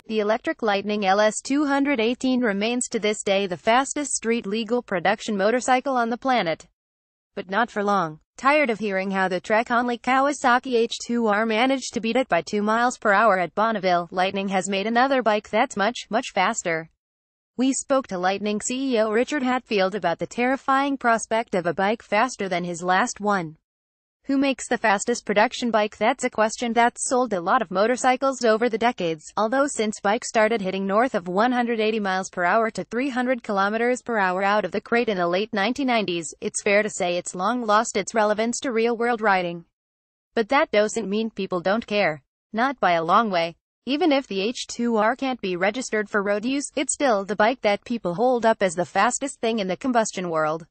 The electric Lightning LS218 remains to this day the fastest street-legal production motorcycle on the planet. But not for long. Tired of hearing how the Trek-only Kawasaki H2R managed to beat it by 2 miles per hour at Bonneville, Lightning has made another bike that's much faster. We spoke to Lightning CEO Richard Hatfield about the terrifying prospect of a bike faster than his last one. Who makes the fastest production bike? That's a question that's sold a lot of motorcycles over the decades, although since bikes started hitting north of 180 miles per hour to 300 kilometers per hour out of the crate in the late 1990s, it's fair to say it's long lost its relevance to real-world riding. But that doesn't mean people don't care. Not by a long way. Even if the H2R can't be registered for road use, it's still the bike that people hold up as the fastest thing in the combustion world.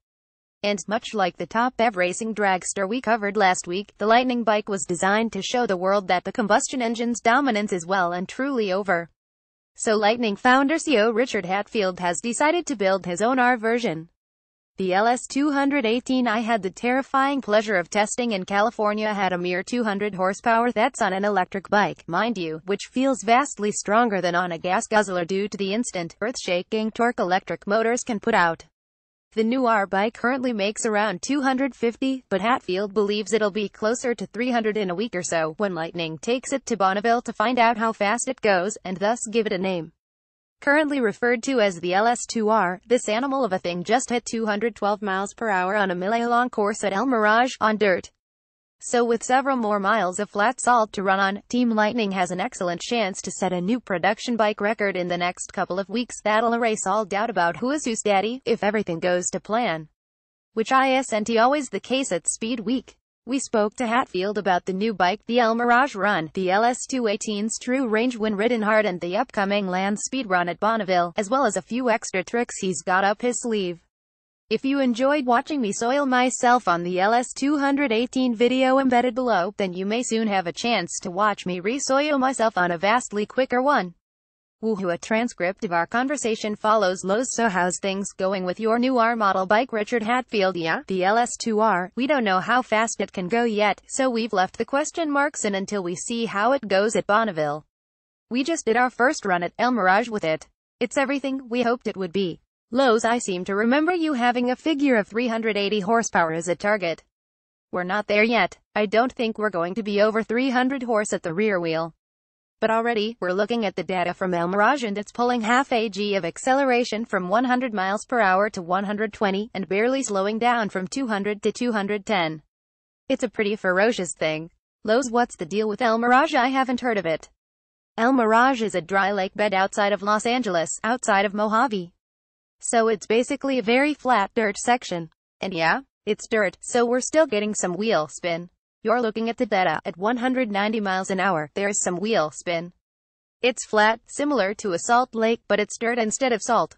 And, much like the top-ev racing dragster we covered last week, the Lightning bike was designed to show the world that the combustion engine's dominance is well and truly over. So Lightning founder CEO Richard Hatfield has decided to build his own R version. The LS218 I had the terrifying pleasure of testing in California had a mere 200 horsepower. That's on an electric bike, mind you, which feels vastly stronger than on a gas guzzler due to the instant, earth-shaking torque electric motors can put out. The new R bike currently makes around 250, but Hatfield believes it'll be closer to 300 in a week or so, when Lightning takes it to Bonneville to find out how fast it goes, and thus give it a name. Currently referred to as the ls-2R, this animal of a thing just hit 212 miles per hour on a mile-long course at El Mirage, on dirt. So with several more miles of flat salt to run on, Team Lightning has an excellent chance to set a new production bike record in the next couple of weeks that'll erase all doubt about who is whose daddy, if everything goes to plan. Which isn't always the case at Speed Week. We spoke to Hatfield about the new bike, the El Mirage Run, the LS218's true range when ridden hard, and the upcoming land speed run at Bonneville, as well as a few extra tricks he's got up his sleeve. If you enjoyed watching me soil myself on the LS218 video embedded below, then you may soon have a chance to watch me re-soil myself on a vastly quicker one. Woohoo! A transcript of our conversation follows. So how's things going with your new R model bike? Richard Hatfield: Yeah, the LS2R, we don't know how fast it can go yet, so we've left the question marks in until we see how it goes at Bonneville. We just did our first run at El Mirage with it. It's everything we hoped it would be. Lowe's, I seem to remember you having a figure of 380 horsepower as a target. We're not there yet. I don't think we're going to be over 300 horse at the rear wheel. But already, we're looking at the data from El Mirage and it's pulling half a G of acceleration from 100 miles per hour to 120, and barely slowing down from 200 to 210. It's a pretty ferocious thing. Lowe's, what's the deal with El Mirage? I haven't heard of it. El Mirage is a dry lake bed outside of Los Angeles, outside of Mojave. So it's basically a very flat dirt section. And yeah, it's dirt, so we're still getting some wheel spin. You're looking at the data. At 190 miles an hour, there's some wheel spin. It's flat, similar to a salt lake, but it's dirt instead of salt.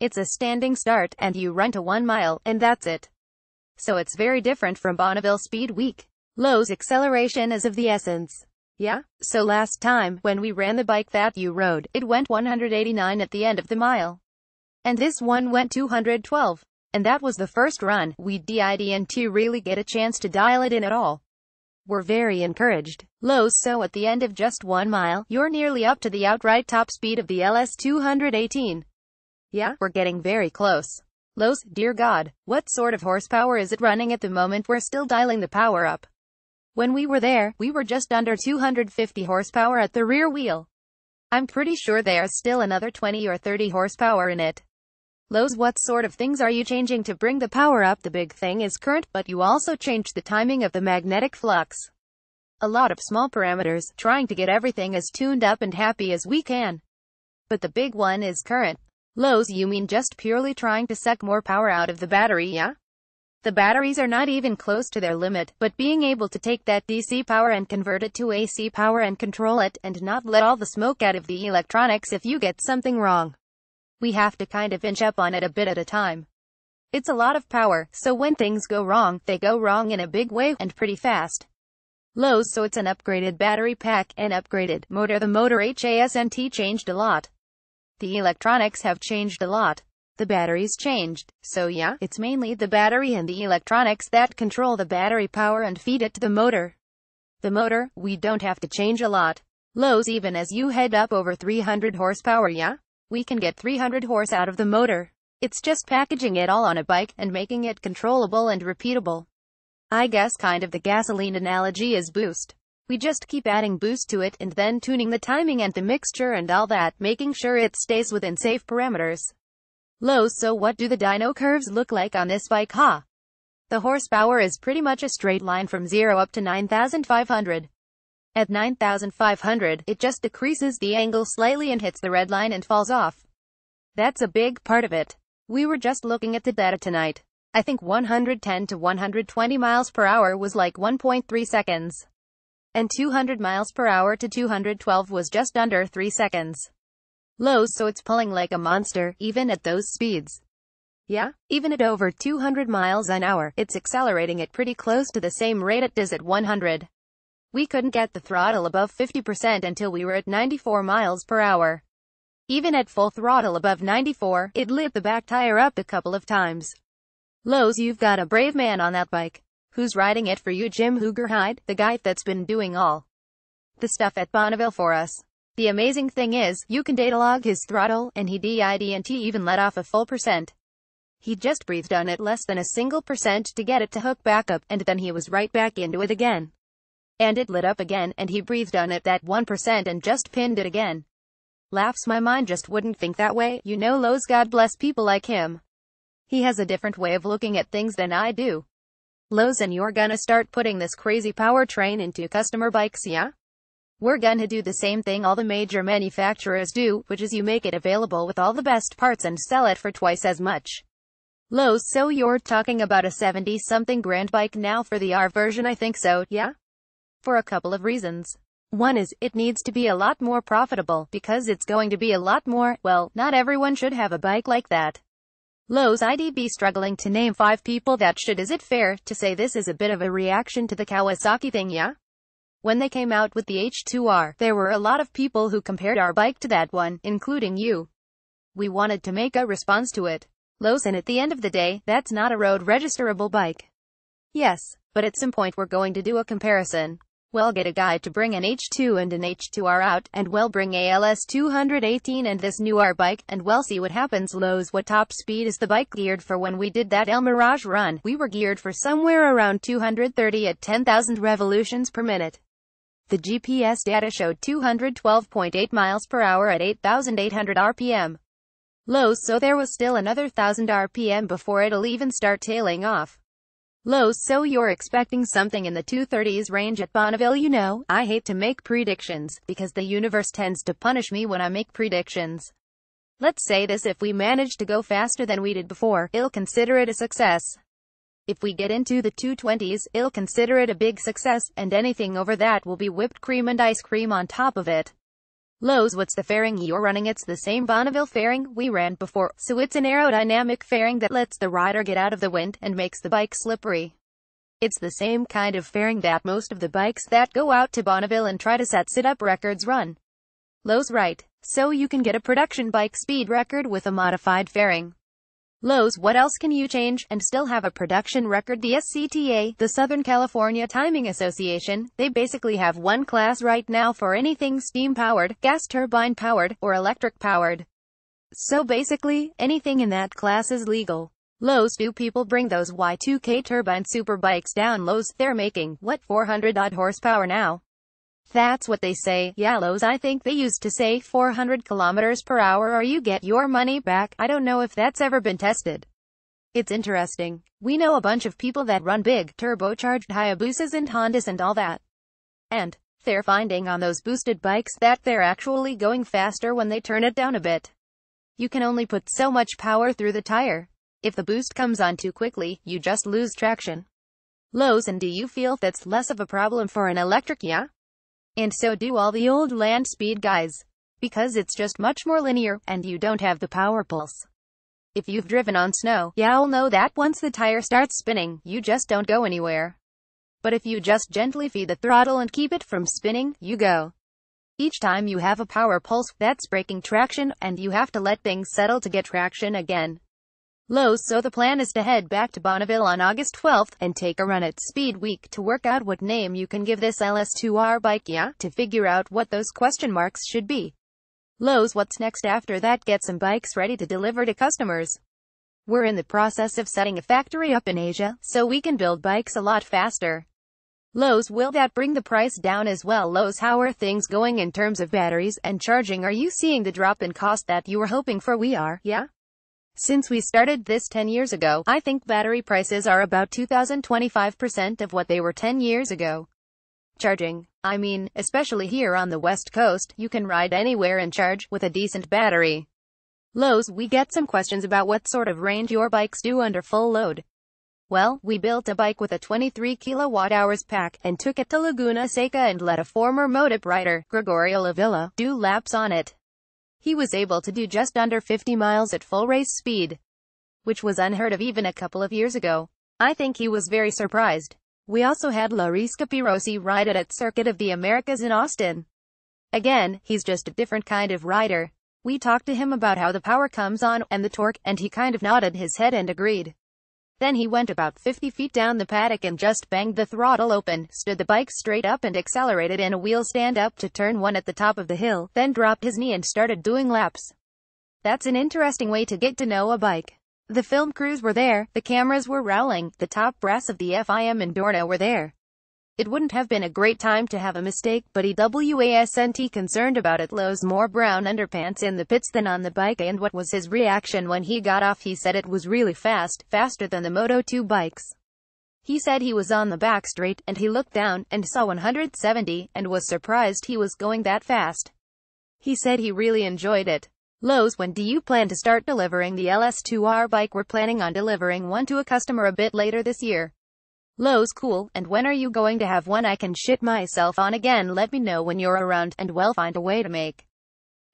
It's a standing start, and you run to 1 mile, and that's it. So it's very different from Bonneville Speed Week. Lowe's acceleration is of the essence. Yeah? So last time, when we ran the bike that you rode, it went 189 at the end of the mile. And this one went 212. And that was the first run we didn't really get a chance to dial it in at all. We're very encouraged. Lowe's, so at the end of just 1 mile, you're nearly up to the outright top speed of the LS218. Yeah, we're getting very close. Lowe's, dear God, what sort of horsepower is it running at the moment? We're still dialing the power up. When we were there, we were just under 250 horsepower at the rear wheel. I'm pretty sure there's still another 20 or 30 horsepower in it. Lowe's, what sort of things are you changing to bring the power up? The big thing is current, but you also changed the timing of the magnetic flux. A lot of small parameters, trying to get everything as tuned up and happy as we can. But the big one is current. Lowe's, you mean just purely trying to suck more power out of the battery, yeah? The batteries are not even close to their limit, but being able to take that DC power and convert it to AC power and control it, and not let all the smoke out of the electronics if you get something wrong. We have to kind of inch up on it a bit at a time. It's a lot of power, so when things go wrong, they go wrong in a big way, and pretty fast. Lowe's, so it's an upgraded battery pack, an upgraded motor. The motor hasn't changed a lot. The electronics have changed a lot. The batteries changed. So yeah, it's mainly the battery and the electronics that control the battery power and feed it to the motor. The motor, we don't have to change a lot. Lows even as you head up over 300 horsepower, yeah? We can get 300 horse out of the motor. It's just packaging it all on a bike and making it controllable and repeatable. I guess kind of the gasoline analogy is boost. We just keep adding boost to it and then tuning the timing and the mixture and all that, making sure it stays within safe parameters. Lows. So what do the dyno curves look like on this bike, huh? The horsepower is pretty much a straight line from 0 up to 9,500. At 9,500, it just decreases the angle slightly and hits the red line and falls off. That's a big part of it. We were just looking at the data tonight. I think 110 to 120 miles per hour was like 1.3 seconds. And 200 miles per hour to 212 was just under 3 seconds. Lows. So it's pulling like a monster, even at those speeds. Yeah, even at over 200 miles an hour, it's accelerating at pretty close to the same rate it does at 100. We couldn't get the throttle above 50% until we were at 94 miles per hour. Even at full throttle above 94, it lit the back tire up a couple of times. Lows. You've got a brave man on that bike. Who's riding it for you? Jim Hoogerhide, the guy that's been doing all the stuff at Bonneville for us. The amazing thing is, you can data log his throttle, and he didn't even let off a full percent. He just breathed on it less than a single percent to get it to hook back up, and then he was right back into it again. And it lit up again, and he breathed on it that 1% and just pinned it again. Laughs. My mind just wouldn't think that way, you know. Lows. God bless people like him. He has a different way of looking at things than I do. Lows. And you're gonna start putting this crazy powertrain into customer bikes, yeah? We're gonna do the same thing all the major manufacturers do, which is you make it available with all the best parts and sell it for twice as much. Lows. So you're talking about a 70-something grand bike now for the R version? I think so, yeah? For a couple of reasons. One is, it needs to be a lot more profitable, because it's going to be a lot more, well, not everyone should have a bike like that. Lows. I'd be struggling to name 5 people that should. Is it fair to say this is a bit of a reaction to the Kawasaki thing, yeah? When they came out with the H2R, there were a lot of people who compared our bike to that one, including you. We wanted to make a response to it. Lows. And at the end of the day, that's not a road registerable bike. Yes, but at some point we're going to do a comparison. We'll get a guy to bring an H2 and an H2R out, and we'll bring a ls-218 and this new R bike, and we'll see what happens. Lows. What top speed is the bike geared for? When we did that El Mirage run, we were geared for somewhere around 230 at 10,000 revolutions per minute. The GPS data showed 212.8 miles per hour at 8,800 RPM. Lows. So there was still another 1,000 RPM before it'll even start tailing off. Lows. So you're expecting something in the 230s range at Bonneville? You know, I hate to make predictions, because the universe tends to punish me when I make predictions. Let's say this: if we manage to go faster than we did before, it'll consider it a success. If we get into the 220s, it'll consider it a big success, and anything over that will be whipped cream and ice cream on top of it. Lows. What's the fairing you're running? It's the same Bonneville fairing we ran before, so it's an aerodynamic fairing that lets the rider get out of the wind and makes the bike slippery. It's the same kind of fairing that most of the bikes that go out to Bonneville and try to set sit-up records run. Lows. Right. So you can get a production bike speed record with a modified fairing. Lows. What else can you change and still have a production record? The SCTA, the Southern California Timing Association, they basically have one class right now for anything steam-powered, gas turbine-powered, or electric-powered. So basically, anything in that class is legal. Lows. Do people bring those Y2K turbine super bikes down? Lows. They're making, what, 400-odd horsepower now? That's what they say. Yeah, Lows. I think they used to say 400 kilometers per hour or you get your money back. I don't know if that's ever been tested. It's interesting. We know a bunch of people that run big, turbocharged Hayabusas and Hondas and all that. And they're finding on those boosted bikes that they're actually going faster when they turn it down a bit. You can only put so much power through the tire. If the boost comes on too quickly, you just lose traction. Lows. And do you feel that's less of a problem for an electric? Yeah? And so do all the old land speed guys. Because it's just much more linear, and you don't have the power pulse. If you've driven on snow, you'll know that once the tire starts spinning, you just don't go anywhere. But if you just gently feed the throttle and keep it from spinning, you go. Each time you have a power pulse, that's breaking traction, and you have to let things settle to get traction again. Lowe's. So the plan is to head back to Bonneville on August 12th, and take a run at Speed Week to work out what name you can give this LS2R bike, yeah? To figure out what those question marks should be. Lowe's. What's next after that? Get some bikes ready to deliver to customers. We're in the process of setting a factory up in Asia, so we can build bikes a lot faster. Lowe's. Will that bring the price down as well? Lowe's. How are things going in terms of batteries and charging? Are you seeing the drop in cost that you were hoping for? We are, yeah? Since we started this 10 years ago, I think battery prices are about 25% of what they were 10 years ago. Charging. I mean, especially here on the West Coast, you can ride anywhere and charge with a decent battery. Lowe's. We get some questions about what sort of range your bikes do under full load. Well, we built a bike with a 23 kilowatt-hours pack, and took it to Laguna Seca and let a former Motip rider, Gregorio Lavilla, do laps on it. He was able to do just under 50 miles at full race speed, which was unheard of even a couple of years ago. I think he was very surprised. We also had Loris Capirossi ride it at Circuit of the Americas in Austin. Again, he's just a different kind of rider. We talked to him about how the power comes on, and the torque, and he kind of nodded his head and agreed. Then he went about 50 feet down the paddock and just banged the throttle open, stood the bike straight up and accelerated in a wheel stand up to turn one at the top of the hill, then dropped his knee and started doing laps. That's an interesting way to get to know a bike. The film crews were there, the cameras were rolling, the top brass of the FIM and Dorna were there. It wouldn't have been a great time to have a mistake, but he wasn't concerned about it. Lowe's. More brown underpants in the pits than on the bike. And what was his reaction when he got off? He said it was really fast, faster than the Moto2 bikes. He said he was on the back straight, and he looked down, and saw 170, and was surprised he was going that fast. He said he really enjoyed it. Lowe's. When do you plan to start delivering the LS2R bike? We're planning on delivering one to a customer a bit later this year. Lowe's. Cool. And when are you going to have one I can shit myself on again? Let me know when you're around, and we'll find a way to make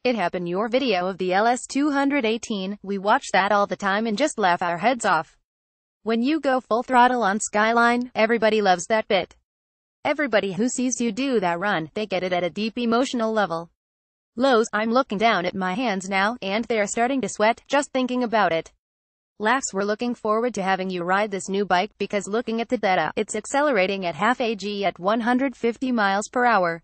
it happen. Your video of the LS218, we watch that all the time and just laugh our heads off. When you go full throttle on Skyline, everybody loves that bit. Everybody who sees you do that run, they get it at a deep emotional level. Lowe's. I'm looking down at my hands now, and they're starting to sweat, just thinking about it. Laughs. We're looking forward to having you ride this new bike, because looking at the data, it's accelerating at half a G at 150 miles per hour.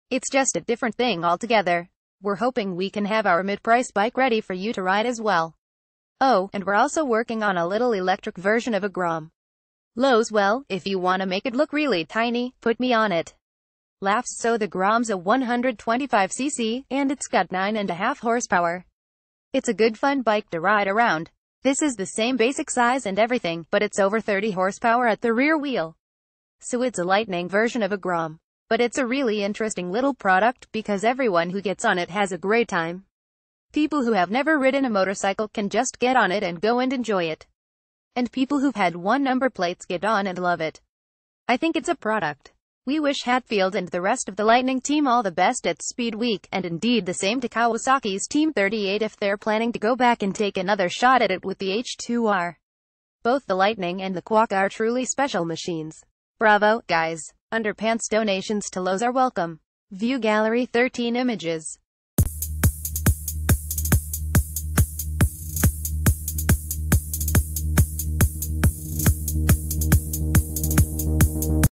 It's just a different thing altogether. We're hoping we can have our mid-price bike ready for you to ride as well. Oh, and we're also working on a little electric version of a Grom. Lowe's. Well, if you want to make it look really tiny, put me on it. Laughs. So the Grom's a 125cc, and it's got 9.5 horsepower. It's a good fun bike to ride around. This is the same basic size and everything, but it's over 30 horsepower at the rear wheel. So it's a Lightning version of a Grom. But it's a really interesting little product, because everyone who gets on it has a great time. People who have never ridden a motorcycle can just get on it and go and enjoy it. And people who've had one number plates get on and love it. I think it's a product. We wish Hatfield and the rest of the Lightning team all the best at Speed Week, and indeed the same to Kawasaki's Team 38 if they're planning to go back and take another shot at it with the H2R. Both the Lightning and the Quack are truly special machines. Bravo, guys. Underpants donations to Lowe's are welcome. View Gallery 13 images.